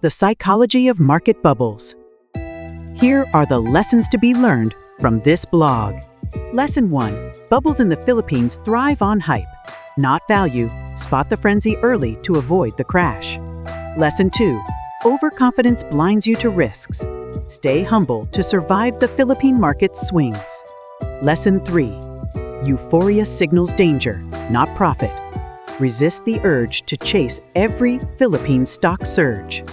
The psychology of market bubbles. Here are the lessons to be learned from this blog. Lesson 1. Bubbles in the Philippines thrive on hype, not value. Spot the frenzy early to avoid the crash. Lesson 2. Overconfidence blinds you to risks. Stay humble to survive the Philippine market's swings. Lesson 3. Euphoria signals danger, not profit. Resist the urge to chase every Philippine stock surge.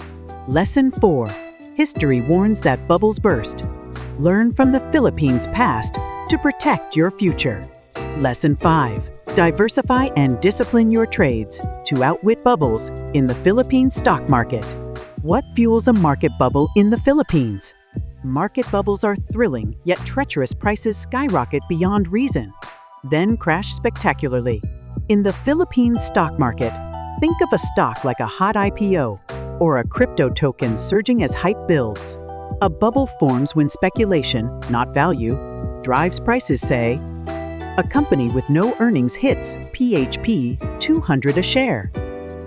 Lesson 4. History warns that bubbles burst. Learn from the Philippines' past to protect your future. Lesson 5. Diversify and discipline your trades to outwit bubbles in the Philippine stock market. What fuels a market bubble in the Philippines? Market bubbles are thrilling, yet treacherous. Prices skyrocket beyond reason, then crash spectacularly. In the Philippine stock market, think of a stock like a hot IPO or a crypto token surging as hype builds. A bubble forms when speculation, not value, drives prices, say. A company with no earnings hits PHP 200 a share.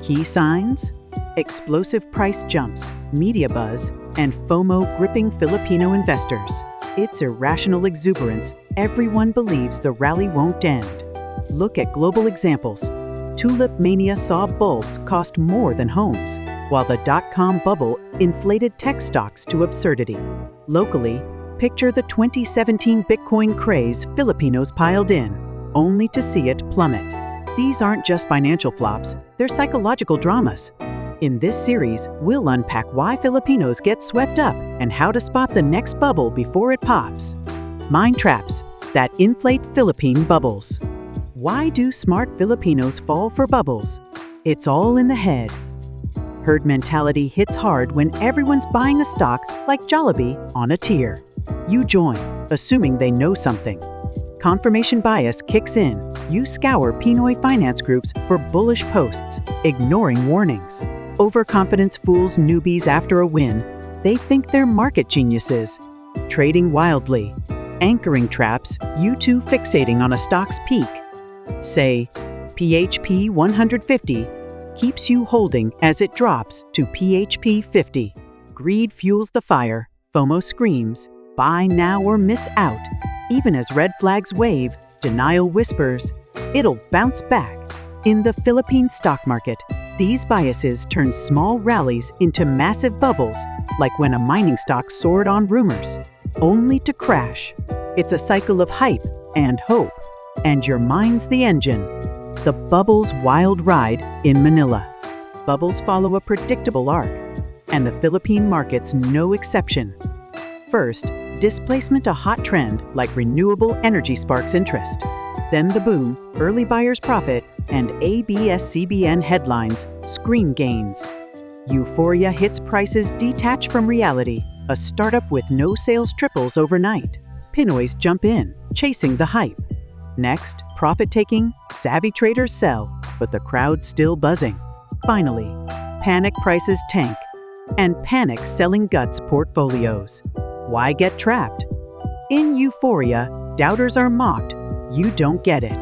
Key signs? Explosive price jumps, media buzz, and FOMO gripping Filipino investors. It's irrational exuberance. Everyone believes the rally won't end. Look at global examples. Tulip mania saw bulbs cost more than homes, while the dot-com bubble inflated tech stocks to absurdity. Locally, picture the 2017 Bitcoin craze. Filipinos piled in, only to see it plummet. These aren't just financial flops, they're psychological dramas. In this series, we'll unpack why Filipinos get swept up and how to spot the next bubble before it pops. Mind traps that inflate Philippine bubbles. Why do smart Filipinos fall for bubbles? It's all in the head. Herd mentality hits hard when everyone's buying a stock like Jollibee on a tier. You join, assuming they know something. Confirmation bias kicks in. You scour Pinoy finance groups for bullish posts, ignoring warnings. Overconfidence fools newbies after a win. They think they're market geniuses. Trading wildly. Anchoring traps you too fixating on a stock's peak. Say, PHP 150 keeps you holding as it drops to PHP 50. Greed fuels the fire. FOMO screams, buy now or miss out. Even as red flags wave, denial whispers, it'll bounce back. In the Philippine stock market, these biases turn small rallies into massive bubbles, like when a mining stock soared on rumors, only to crash. It's a cycle of hype and hope, and your mind's the engine. The bubble's wild ride in Manila. Bubbles follow a predictable arc, and the Philippine market's no exception. First, displacement, a hot trend like renewable energy sparks interest. Then the boom, early buyers profit, and ABS-CBN headlines scream gains. Euphoria hits, prices detach from reality. A startup with no sales triples overnight. Pinoys jump in, chasing the hype. Next, profit-taking, savvy traders sell, but the crowd's still buzzing. Finally, panic, prices tank, and panic selling guts portfolios. Why get trapped? In euphoria, doubters are mocked. You don't get it.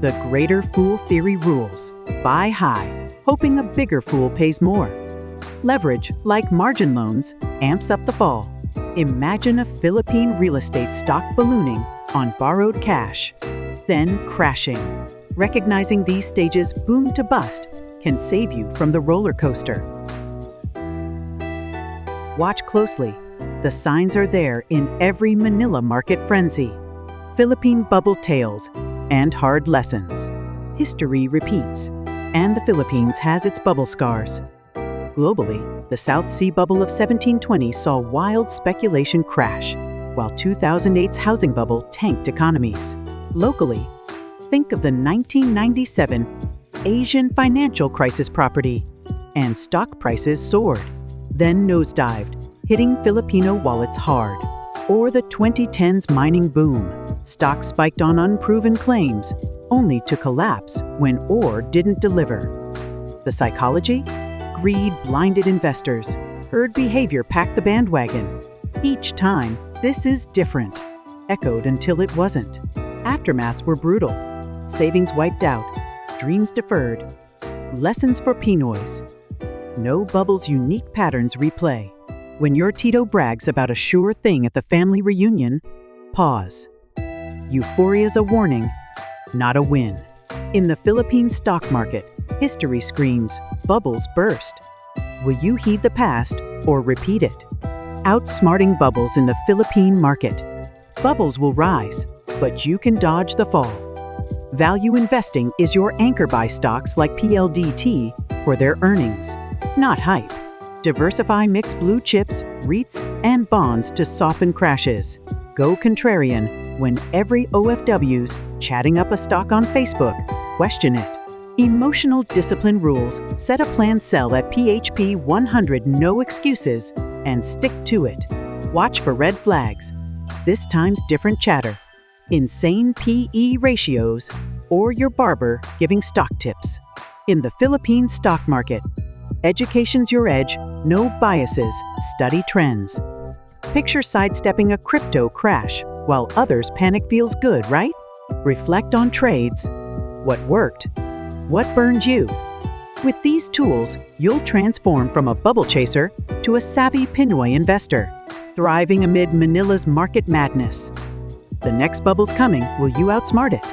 The greater fool theory rules. Buy high, hoping a bigger fool pays more. Leverage, like margin loans, amps up the fall. Imagine a Philippine real estate stock ballooning on borrowed cash, then crashing. Recognizing these stages, boom to bust, can save you from the roller coaster. Watch closely. The signs are there in every Manila market frenzy. Philippine bubble tales and hard lessons. History repeats, and the Philippines has its bubble scars. Globally, the South Sea bubble of 1720 saw wild speculation crash, while 2008's housing bubble tanked economies. Locally, think of the 1997 Asian financial crisis property, and stock prices soared, then nosedived, hitting Filipino wallets hard. Or the 2010s mining boom. Stocks spiked on unproven claims, only to collapse when ore didn't deliver. The psychology? Greed blinded investors. Herd behavior packed the bandwagon. Each time, this is different. Echoed until it wasn't. Aftermaths were brutal. Savings wiped out. Dreams deferred. Lessons for Pinoys. No bubble's unique patterns replay. When your Tito brags about a sure thing at the family reunion, pause. Euphoria's a warning, not a win. In the Philippine stock market, history screams, bubbles burst. Will you heed the past or repeat it? Outsmarting bubbles in the Philippine market. Bubbles will rise, but you can dodge the fall. Value investing is your anchor buy stocks like PLDT for their earnings, not hype. Diversify mixed blue chips, REITs, and bonds to soften crashes. Go contrarian when every OFW's chatting up a stock on Facebook. Question it. Emotional discipline rules. Set a planned sell at PHP 100, no excuses, and stick to it. Watch for red flags. This time's different chatter. Insane PE ratios, or your barber giving stock tips. In the Philippine stock market, education's your edge, no biases, study trends. Picture sidestepping a crypto crash while others panic. Feels good, right? Reflect on trades. What worked? What burned you? With these tools, you'll transform from a bubble chaser to a savvy Pinoy investor, thriving amid Manila's market madness. The next bubble's coming. Will you outsmart it?